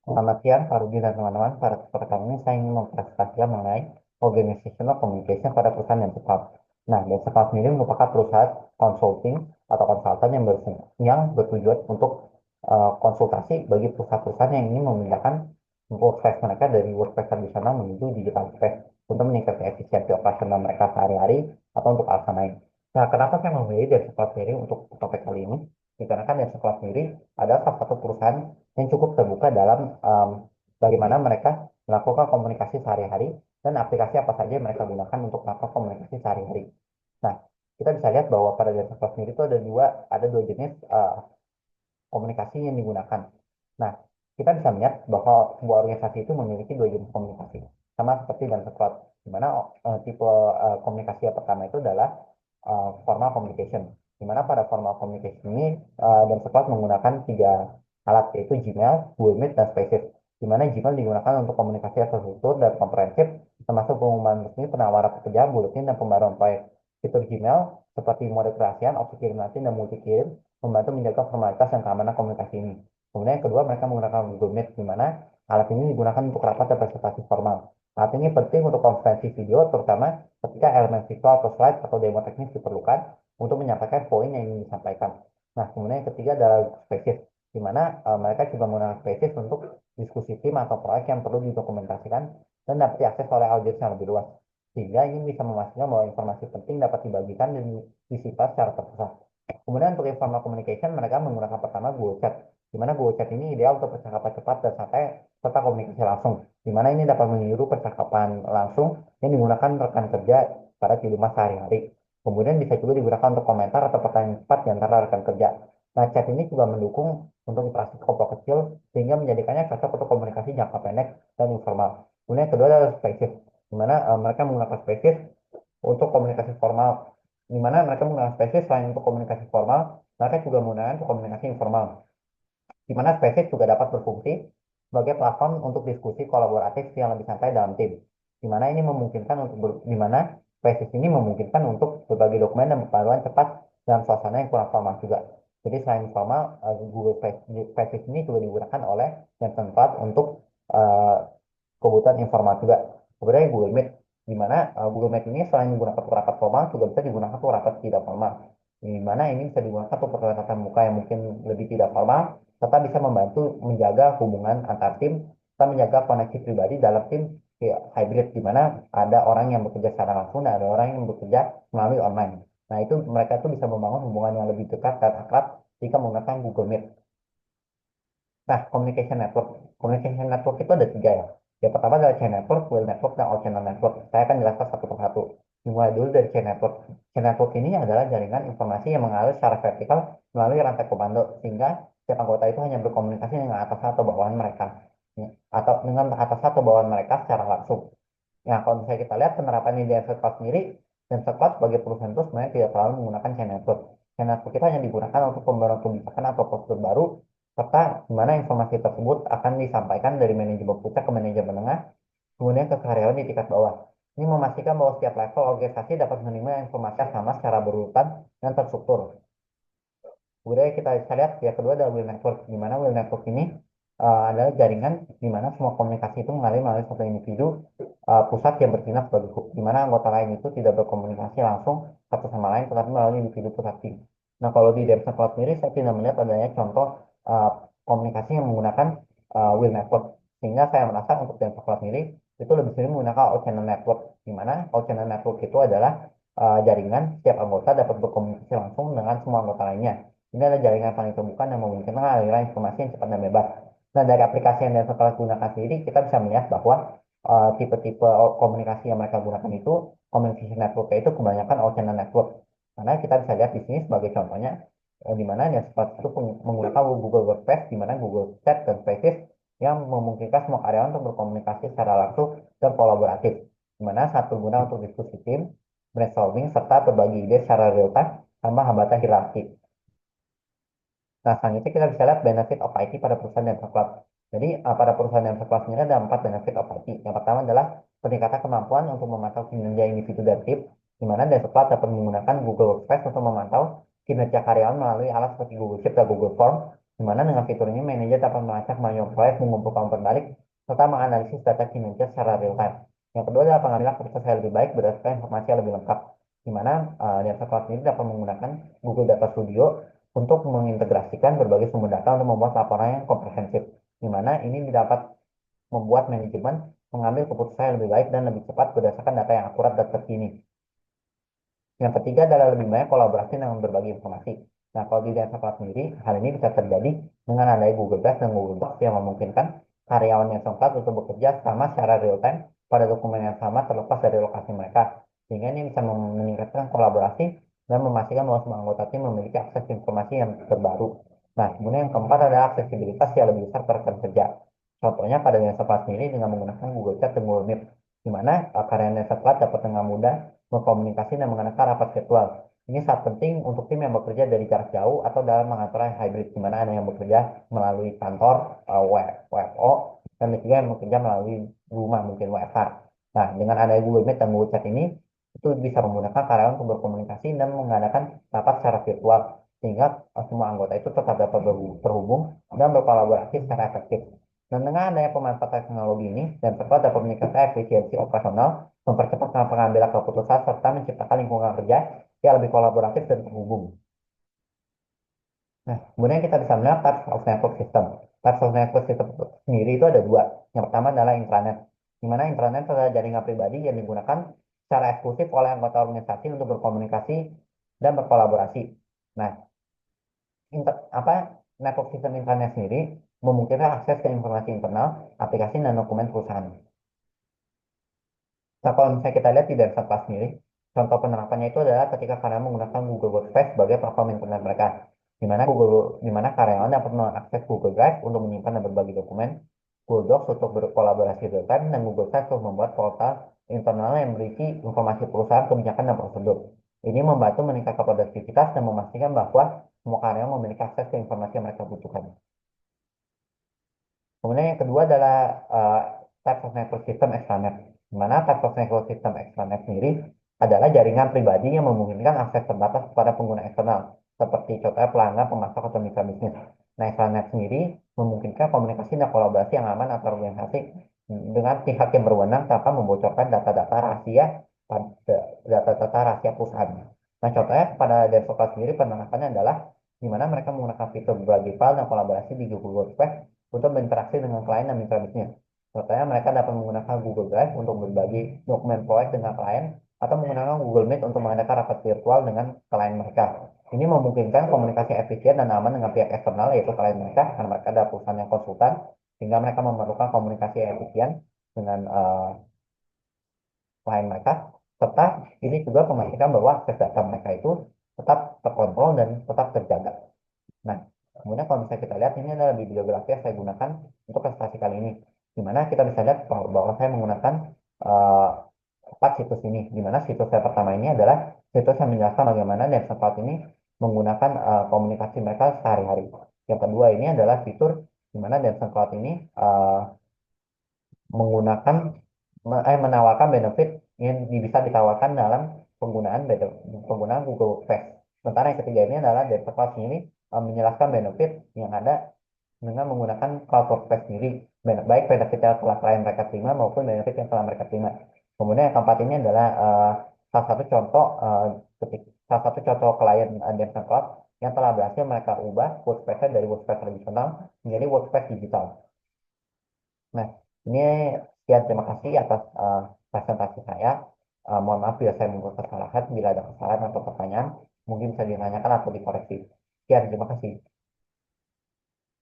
Selamat siang, Pak Rudi dan teman-teman. Pada kesempatan ini saya ingin mempresentasikan mengenai organizational communication pada perusahaan yang tepat. Nah, dan tepat sendiri merupakan perusahaan consulting atau konsultan yang bertujuan untuk konsultasi bagi perusahaan-perusahaan yang ingin memindahkan workplace mereka dari workplace tradisional menuju digital space untuk meningkatkan efisiensi operasional mereka sehari-hari atau untuk alasan lain. Nah, kenapa saya memilih Denso sendiri untuk topik kali ini? Dikarenakan Denso sendiri adalah salah satu perusahaan yang cukup terbuka dalam bagaimana mereka melakukan komunikasi sehari-hari dan aplikasi apa saja yang mereka gunakan untuk melakukan komunikasi sehari-hari. Nah, kita bisa lihat bahwa pada data sendiri itu ada dua jenis komunikasi yang digunakan. Nah, kita bisa melihat bahwa sebuah organisasi itu memiliki dua jenis komunikasi, sama seperti dalam Cloud, di mana tipe komunikasi yang pertama itu adalah formal communication, di mana pada formal communication ini dan Cloud menggunakan tiga alat, yaitu Gmail, Google Meet, dan Spaces, di mana Gmail digunakan untuk komunikasi yang terstruktur dan komprehensif, termasuk pengumuman resmi, penawaran pekerjaan, buletin, dan pembaruan proyek. Fitur Gmail seperti mode kerahasiaan, opsi kirim nanti, dan multi kirim membantu menjaga formalitas dan keamanan komunikasi ini. Kemudian yang kedua, mereka menggunakan Google Meet, di mana alat ini digunakan untuk rapat dan presentasi formal. Alat ini penting untuk konferensi video, terutama ketika elemen visual atau slide atau demo teknis diperlukan untuk menyampaikan poin yang ingin disampaikan. Nah, kemudian yang ketiga adalah Spaces, di mana mereka juga menggunakan Spaces untuk diskusi tim atau proyek yang perlu didokumentasikan dan dapat diakses oleh audiens yang lebih luas. Sehingga ini bisa memastikan bahwa informasi penting dapat dibagikan dan disimpan secara terpusat. Kemudian untuk informal communication, mereka menggunakan pertama Google Chat, di mana Google Chat ini ideal untuk percakapan cepat dan santai serta komunikasi langsung, di mana ini dapat meniru percakapan langsung yang digunakan rekan kerja pada kehidupan sehari-hari. Kemudian bisa juga digunakan untuk komentar atau pertanyaan cepat di antara rekan kerja. Nah, chat ini juga mendukung untuk interaksi kelompok kecil sehingga menjadikannya cocok untuk komunikasi jangka pendek dan informal. Kemudian yang kedua adalah Spaces, di mana mereka menggunakan Spaces untuk komunikasi formal, di mana mereka menggunakan Spaces selain untuk komunikasi formal, mereka juga menggunakan untuk komunikasi informal, di mana Spaces juga dapat berfungsi sebagai platform untuk diskusi kolaboratif yang lebih santai dalam tim, di mana ini memungkinkan di mana Spaces ini memungkinkan untuk berbagi dokumen dan perpaduan cepat dalam suasana yang kurang formal juga. Jadi selain formal, Google Spaces ini juga digunakan oleh Jensen Cloud untuk uh, kebutuhan informal juga. Kemudian Google Meet, di mana Google Meet ini selain menggunakan untuk rapat formal juga bisa digunakan untuk rapat tidak formal. Di mana ini bisa digunakan untuk percakapan muka yang mungkin lebih tidak formal, serta bisa membantu menjaga hubungan antar tim, serta menjaga koneksi pribadi dalam tim hybrid, di mana ada orang yang bekerja secara langsung dan ada orang yang bekerja melalui online. Nah, itu mereka tuh bisa membangun hubungan yang lebih dekat dan akrab jika menggunakan Google Meet. Nah, communication network. Communication network itu ada tiga ya. Yang pertama adalah chain network, wheel network, dan all channel network. Saya akan jelaskan satu persatu. Dimulai dulu dari chain network. Chain network ini adalah jaringan informasi yang mengalir secara vertikal melalui rantai komando, sehingga setiap anggota itu hanya berkomunikasi dengan atas atau bawahan mereka. Ya, atau dengan atas atau bawahan mereka secara langsung. Nah, kalau misalnya kita lihat penerapan di Densercloud sendiri, Densercloud sebagai perusahaan itu sebenarnya tidak terlalu menggunakan chain network. Chain network itu hanya digunakan untuk pembaruan kebijakan atau prosedur baru, serta di mana informasi tersebut akan disampaikan dari manajemen pusat ke manajemen menengah, kemudian ke karyawan di tingkat bawah. Ini memastikan bahwa setiap level organisasi dapat menerima informasi yang sama secara berurutan dan terstruktur. Kemudian kita bisa lihat yang kedua adalah will network, di mana will network ini adalah jaringan di mana semua komunikasi itu mengalir melalui satu individu pusat yang bertindak sebagai hub, di mana anggota lain itu tidak berkomunikasi langsung satu sama lain, tetapi melalui individu pusat tim. Nah, kalau di Depth Cloud sendiri, saya tidak melihat adanya contoh uh, komunikasi yang menggunakan will network, sehingga saya merasa untuk Depth Cloud sendiri itu lebih sering menggunakan all channel network, di mana all channel network itu adalah jaringan setiap anggota dapat berkomunikasi langsung dengan semua anggota lainnya. Ini adalah jaringan paling terbuka yang memungkinkan aliran informasi yang cepat dan bebas. Nah, dari aplikasi yang setelah gunakan sendiri, kita bisa melihat bahwa tipe-tipe komunikasi yang mereka gunakan itu, communication network itu kebanyakan all channel network. Karena kita bisa lihat di sini sebagai contohnya, di mana yang seperti itu menggunakan Google Workspace, di mana Google Chat dan Spaces yang memungkinkan semua karyawan untuk berkomunikasi secara langsung dan kolaboratif, di mana satu guna untuk diskusi tim, brainstorming, serta berbagi ide secara real time tanpa hambatan hierarki. Nah, selanjutnya kita bisa lihat benefit of IT pada perusahaan yang terkelas. Jadi, pada perusahaan yang terkelas ini ada 4 benefit of IT. Yang pertama adalah peningkatan kemampuan untuk memantau kinerja individu dan tim, di mana Desktop dapat menggunakan Google Workspace untuk memantau kinerja karyawan melalui alat seperti Google Sheets dan Google Form. di mana dengan fitur ini manajer dapat melacak banyak proyek, mengumpulkan umpan balik, serta menganalisis data kinerja secara real time. Yang kedua adalah pengambilan keputusan yang lebih baik berdasarkan informasi yang lebih lengkap, di mana Data Cloud ini dapat menggunakan Google Data Studio untuk mengintegrasikan berbagai sumber data untuk membuat laporan yang komprehensif, di mana ini dapat membuat manajemen mengambil keputusan yang lebih baik dan lebih cepat berdasarkan data yang akurat dan terkini. Yang ketiga adalah lebih banyak kolaborasi dengan berbagi informasi. Nah, kalau di Data Cloud sendiri, hal ini bisa terjadi dengan adanya Google Drive dan Google Docs yang memungkinkan karyawan yang sempat untuk bekerja sama secara real time pada dokumen yang sama terlepas dari lokasi mereka. Sehingga ini bisa meningkatkan kolaborasi dan memastikan bahwa semua anggota tim memiliki akses informasi yang terbaru. Nah, kemudian yang keempat adalah aksesibilitas yang lebih besar per rekan kerja. Contohnya pada Data Cloud sendiri dengan menggunakan Google Chat dan Google Meet, di mana karyawan Data Cloud dapat dengan mudah berkomunikasi dan menggunakan rapat virtual. Ini sangat penting untuk tim yang bekerja dari jarak jauh atau dalam mengatur hybrid, di mana ada yang bekerja melalui kantor, WFO, dan juga yang bekerja melalui rumah, mungkin WFH. Nah, dengan adanya Google Meet dan Google Chat ini, itu bisa menggunakan karyawan untuk berkomunikasi dan mengadakan rapat secara virtual, sehingga semua anggota itu tetap dapat terhubung dan berkolaborasi secara efektif. Dan dengan adanya pemanfaatan teknologi ini, dan serta dapat meningkatkan efisiensi operasional, mempercepat pengambilan keputusan, serta menciptakan lingkungan kerja yang lebih kolaboratif dan terhubung. Nah, kemudian kita bisa melihat types of network system. Types of network system sendiri itu ada dua. Yang pertama adalah intranet, di mana intranet adalah jaringan pribadi yang digunakan secara eksklusif oleh anggota organisasi untuk berkomunikasi dan berkolaborasi. Nah, network sistem intranet sendiri memungkinkan akses ke informasi internal, aplikasi, dan dokumen perusahaan. Nah, kalau misalnya kita lihat di Data sendiri, contoh penerapannya itu adalah ketika karyawan menggunakan Google Workspace sebagai platform internet mereka, di mana karyawan dapat mengakses Google Drive untuk menyimpan dan berbagi dokumen, Google Docs untuk berkolaborasi real time, dan Google Sites untuk membuat portal internal yang berisi informasi perusahaan, kebijakan, dan prosedur. Ini membantu meningkatkan produktivitas dan memastikan bahwa semua karyawan memiliki akses ke informasi yang mereka butuhkan. Kemudian yang kedua adalah type of network system extranet. Di mana type of network system extranet sendiri adalah jaringan pribadi yang memungkinkan akses terbatas kepada pengguna eksternal, seperti contohnya pelanggan, pemasok, atau mitra bisnis. Nah, extranet sendiri memungkinkan komunikasi dan kolaborasi yang aman antar organisasi dengan pihak yang berwenang tanpa membocorkan data-data rahasia data-data rahasia perusahaan. Nah, contohnya pada Devsocloud sendiri penerapannya adalah di mana mereka menggunakan fitur berbagi file dan kolaborasi di Google Workspace untuk berinteraksi dengan klien dan mitra bisnis. Contohnya mereka dapat menggunakan Google Drive untuk berbagi dokumen proyek dengan klien atau menggunakan Google Meet untuk mengadakan rapat virtual dengan klien mereka. Ini memungkinkan komunikasi efisien dan aman dengan pihak eksternal, yaitu klien mereka, karena mereka adalah perusahaan yang konsultan, sehingga mereka memerlukan komunikasi yang efisien dengan klien mereka, serta ini juga memastikan bahwa akses data mereka itu tetap terkontrol dan tetap terjaga. Nah, kemudian kalau misalnya kita lihat, ini adalah bibliografi yang saya gunakan untuk presentasi kali ini, di mana kita bisa lihat bahwa saya menggunakan uh, 4 situs ini, di mana situs yang pertama ini adalah situs yang menjelaskan bagaimana Cloud ini menggunakan komunikasi mereka sehari-hari. Yang kedua ini adalah fitur di mana Cloud ini menggunakan menawarkan benefit yang bisa ditawarkan dalam penggunaan Google Workspace. Sementara yang ketiga ini adalah Data Cloud ini menjelaskan benefit yang ada dengan menggunakan Cloud Workspace sendiri, baik benefit yang telah klien mereka terima maupun benefit yang telah mereka terima. Kemudian yang keempat ini adalah salah satu contoh salah satu contoh klien Data Cloud yang telah berhasil mereka ubah Workspace dari Workspace tradisional menjadi Workspace digital. Nah, ini sekian, terima kasih atas presentasi saya. Mohon maaf bila saya membuat kesalahan, bila ada kesalahan atau pertanyaan, mungkin bisa ditanyakan atau dikoreksi. Sekian, terima kasih.